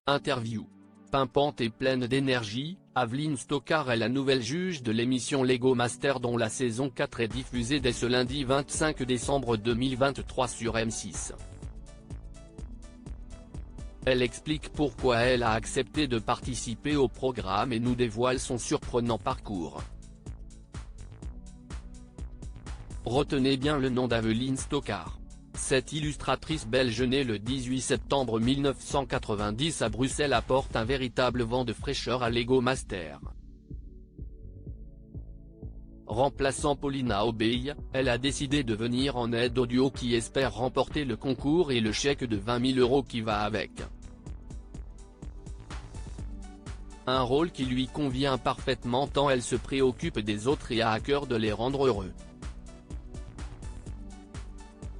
Interview. Pimpante et pleine d'énergie, Aveline Stockard est la nouvelle juge de l'émission Lego Master dont la saison 4 est diffusée dès ce lundi 25 décembre 2023 sur M6. Elle explique pourquoi elle a accepté de participer au programme et nous dévoile son surprenant parcours. Retenez bien le nom d'Aveline Stockard. Cette illustratrice belge née le 18 septembre 1990 à Bruxelles apporte un véritable vent de fraîcheur à Lego Master. Remplaçant Paulina Obey, elle a décidé de venir en aide au duo qui espère remporter le concours et le chèque de 20 000 € qui va avec. Un rôle qui lui convient parfaitement tant elle se préoccupe des autres et a à cœur de les rendre heureux.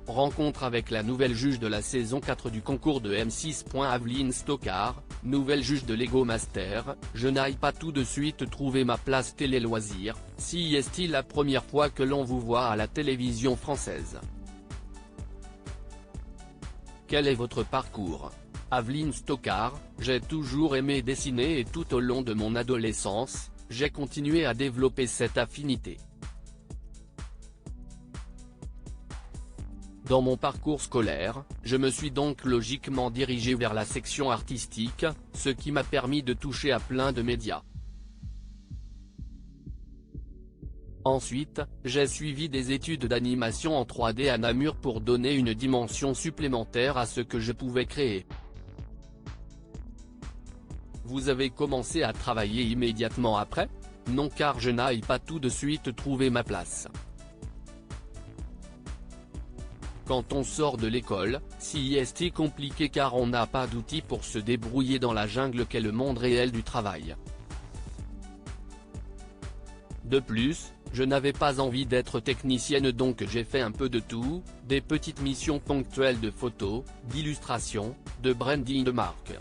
Rencontre avec la nouvelle juge de la saison 4 du concours de M6. Aveline Stockard, nouvelle juge de Lego Master, je n'aille pas tout de suite trouver ma place télé-loisirs, si est-il la première fois que l'on vous voit à la télévision française. Quel est votre parcours? Aveline Stockard, j'ai toujours aimé dessiner et tout au long de mon adolescence, j'ai continué à développer cette affinité. Dans mon parcours scolaire, je me suis donc logiquement dirigé vers la section artistique, ce qui m'a permis de toucher à plein de médias. Ensuite, j'ai suivi des études d'animation en 3D à Namur pour donner une dimension supplémentaire à ce que je pouvais créer. Vous avez commencé à travailler immédiatement après? Non, car je n'aille pas tout de suite trouver ma place. Quand on sort de l'école, c'est compliqué car on n'a pas d'outils pour se débrouiller dans la jungle qu'est le monde réel du travail. De plus, je n'avais pas envie d'être technicienne donc j'ai fait un peu de tout, des petites missions ponctuelles de photos, d'illustration, de branding de marque.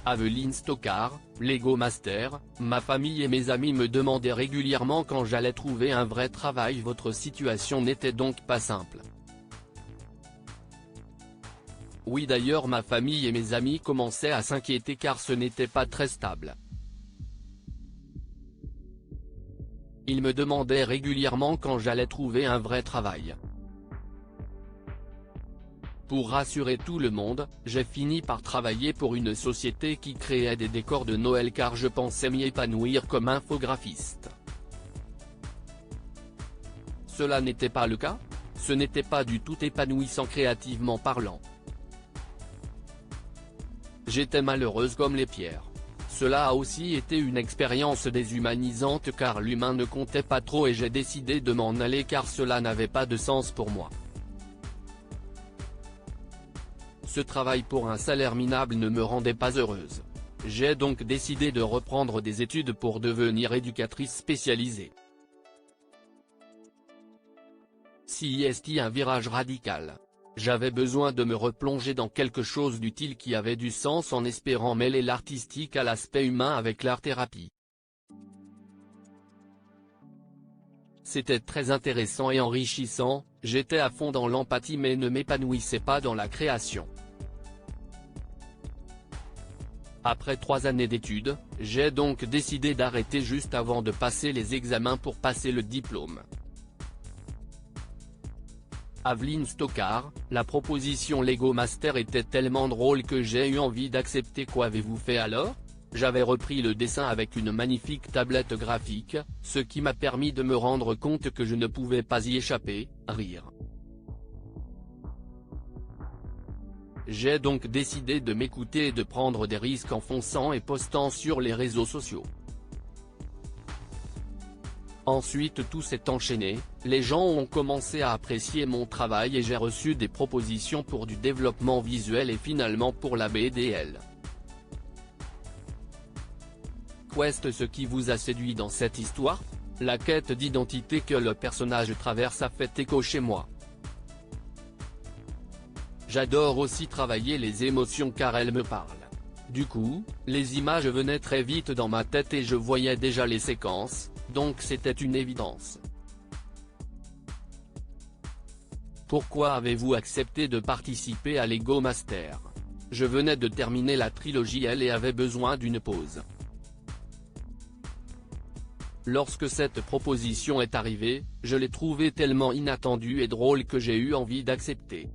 Aveline Stockard, Lego Master, ma famille et mes amis me demandaient régulièrement quand j'allais trouver un vrai travail. Votre situation n'était donc pas simple. Oui, d'ailleurs ma famille et mes amis commençaient à s'inquiéter car ce n'était pas très stable. Ils me demandaient régulièrement quand j'allais trouver un vrai travail. Pour rassurer tout le monde, j'ai fini par travailler pour une société qui créait des décors de Noël car je pensais m'y épanouir comme infographiste. Cela n'était pas le cas? Ce n'était pas du tout épanouissant créativement parlant. J'étais malheureuse comme les pierres. Cela a aussi été une expérience déshumanisante car l'humain ne comptait pas trop et j'ai décidé de m'en aller car cela n'avait pas de sens pour moi. Ce travail pour un salaire minable ne me rendait pas heureuse. J'ai donc décidé de reprendre des études pour devenir éducatrice spécialisée. C'est un virage radical. J'avais besoin de me replonger dans quelque chose d'utile qui avait du sens en espérant mêler l'artistique à l'aspect humain avec l'art-thérapie. C'était très intéressant et enrichissant, j'étais à fond dans l'empathie mais ne m'épanouissais pas dans la création. Après 3 années d'études, j'ai donc décidé d'arrêter juste avant de passer les examens pour passer le diplôme. Aveline Stockard, la proposition Lego Master était tellement drôle que j'ai eu envie d'accepter. Qu'avez-vous fait alors? J'avais repris le dessin avec une magnifique tablette graphique, ce qui m'a permis de me rendre compte que je ne pouvais pas y échapper, rire. J'ai donc décidé de m'écouter et de prendre des risques en fonçant et postant sur les réseaux sociaux. Ensuite tout s'est enchaîné, les gens ont commencé à apprécier mon travail et j'ai reçu des propositions pour du développement visuel et finalement pour la BDL. Qu'est-ce ce qui vous a séduit dans cette histoire? La quête d'identité que le personnage traverse a fait écho chez moi. J'adore aussi travailler les émotions car elles me parlent. Du coup, les images venaient très vite dans ma tête et je voyais déjà les séquences, donc c'était une évidence. Pourquoi avez-vous accepté de participer à Lego Master? Je venais de terminer la trilogie L et avait besoin d'une pause. Lorsque cette proposition est arrivée, je l'ai trouvée tellement inattendue et drôle que j'ai eu envie d'accepter.